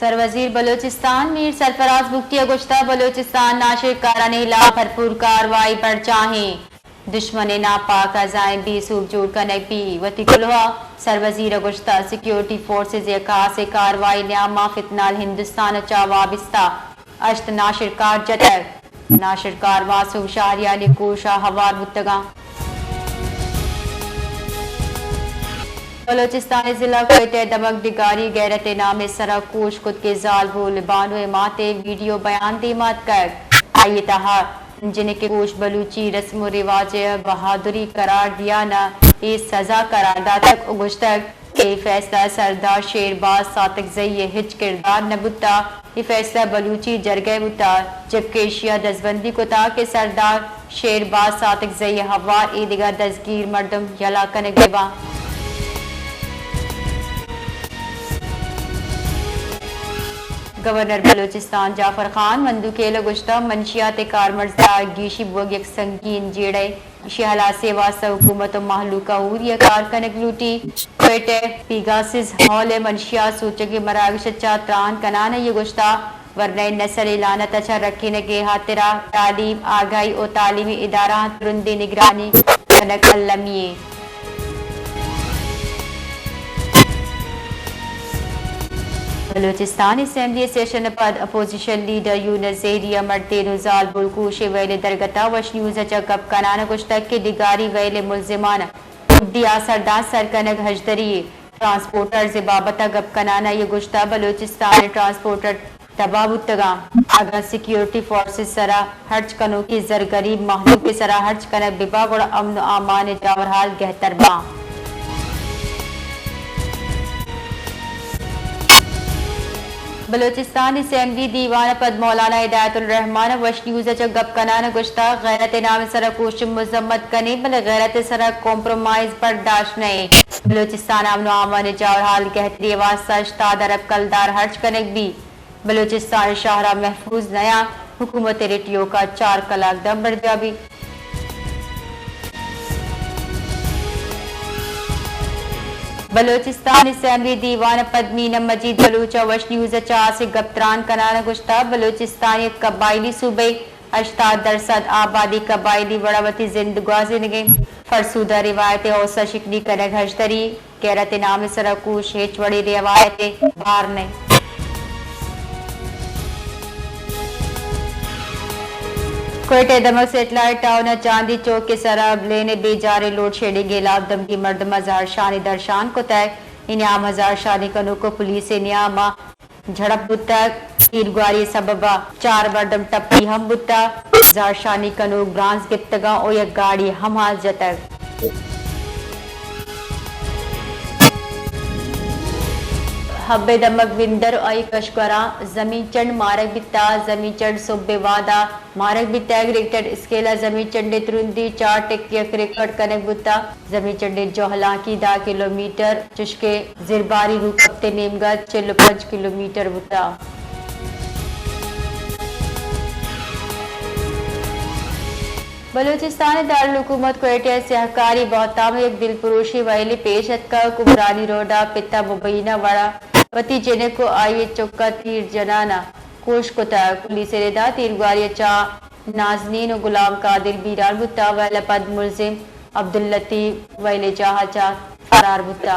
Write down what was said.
सरवजीर बलोचिस्तान मीर सरफराज बुख्तिया गुश्ता बलोचिस्तान नाशिर काराने ला भरपूर कार्रवाई पर चाहे दुश्मन नापाक अजाएं भी सूब जोड़ कनेक्ट भी वती कुलवा सरवजीर गुश्ता सिक्योरिटी फोर्सेज खास कार्रवाई न्यामा फितनाल हिंदुस्तान चा वाबिस्ता अश्त नाशिर कार जतर नाशिर कार वासु शारिया कोशा हवार मुत्तगा बलोचिस्तान जिला कोयटे दमक दिगारी गैरत नाम सरा कोश खुद के जाल बोल बानो माते वीडियो बयान दी मत कर आइए तहा जिनके कोश बलूची रस्म रिवाज बहादुरी करार दिया न इस सजा करार दातक उगुश्तक के फैसला सरदार शेरबाज सातक जय हिज किरदार नबुता ये फैसला बलूची जरगे बुता जबकि एशिया दसबंदी को था कि सरदार शेरबाज सातक जय हवार ईदगा दसगीर मर्दम यला कनगेवा गवर्नर बलोचिस्तान जाफर खान मंदुकेल गुश्ता मंशियात कारमर्जदार गीशी बुग एक संगीन जेड़े शहला सेवा से हुकूमत महलूका ये कार कनक लूटी कोयटे पीगासिस हॉल मंशिया सूचक के मरागश त्रान कनान ये गुश्ता वरने नसर इलानत अच्छा रखे न के हातिरा तालीम आगाही और तालीमी इदारा तुरंदी निगरानी कनक अल्लमिये बलूचिस्तान असेंबली सेशन पद अपोजिशन लीडर यूनस ज़ेरिया मरते रुजाल बुलकूशे वेले दरगता वश न्यूज कब कनान गुश्तक के दिगारी वेले मुलजिमान दिया सरदार सरकनक हजदरी ट्रांसपोर्टर से बाबता गब कनाना ये गुश्ता बलूचिस्तान ट्रांसपोर्टर तबाबुतगा अगर सिक्योरिटी फोर्सेस सरा हर्ज कनो की जर गरीब महलू के सरा हर्ज कनक विभाग और अमन आमान जावरहाल गहतरबा बलोचिस्तान असेंबली दीवान पद मौलाना हिदायतुल रहमान वश न्यूज गप कनान गुश्ता गैरत नाम सरा कोश मजम्मत कने बल गैरत सरा कॉम्प्रोमाइज बर्दाश्त नहीं बलोचिस्तान अमन आमान जावरहाल कहतरी वास्ता ताद अरब कलदार हर्ज कनक भी बलोचिस्तान शाहरा महफूज नया हुकूमत रेटियो का 4 कलाक दम बर्जाबी बलोचिस्तान असेंबली दीवान पदमीन मजीद बलूचा वश न्यूज से गप्तरान कनान गुश्ता बलोचिस्तान कबायली सूबे 88% आबादी कबायली बड़ावती जिंदगी फरसूदा रिवायत हौसा शिकनी कनक हजदरी गैरत नाम सरकूश हेच बड़ी रिवायत बार ने कोयटे दमक सेटेलाइट टाउन चांदी चौक के सरब लेने बेजारे लोड शेडिंग इलाक दमकी मर्दम हजार शानी दर्शान को तय इनाम हजार शानी कनो को पुलिस से नियामा झड़प बुत्ता ईरगुआरी सबबा 4 मर्दम टप्पी हम बुत्ता हजार शानी कनो ब्रांस गिफ्तगा और एक गाड़ी हम हाल जतक हब्बे दमक विंदर आई कशकरा जमीन चंड मारक बिता जमीन चंड सुबे वादा मारक बिता रिक्टर स्केला जमीन चंडे तुरुंदी 4 टिकिया क्रिकेट कनक बुता जमीन चंडे जोहला की 10 किलोमीटर चुशके जिरबारी रूकते नेमगा 5 किलोमीटर बुता बलूचिस्तान दारुल हुकूमत कोयटे सहकारी बहुताम एक दिलफरोशी वाली पेशत का कुबरानी रोडा पिता मुबैना वड़ा वती जने को आइए चौका तीर जनाना कोश को तय पुलिस रेदा तीर गुआरिया चा नाजनीन गुलाम कादिर बीरान बुता वाला पद मुलजिम अब्दुल लतीफ वाले चाहा चा फरार बुता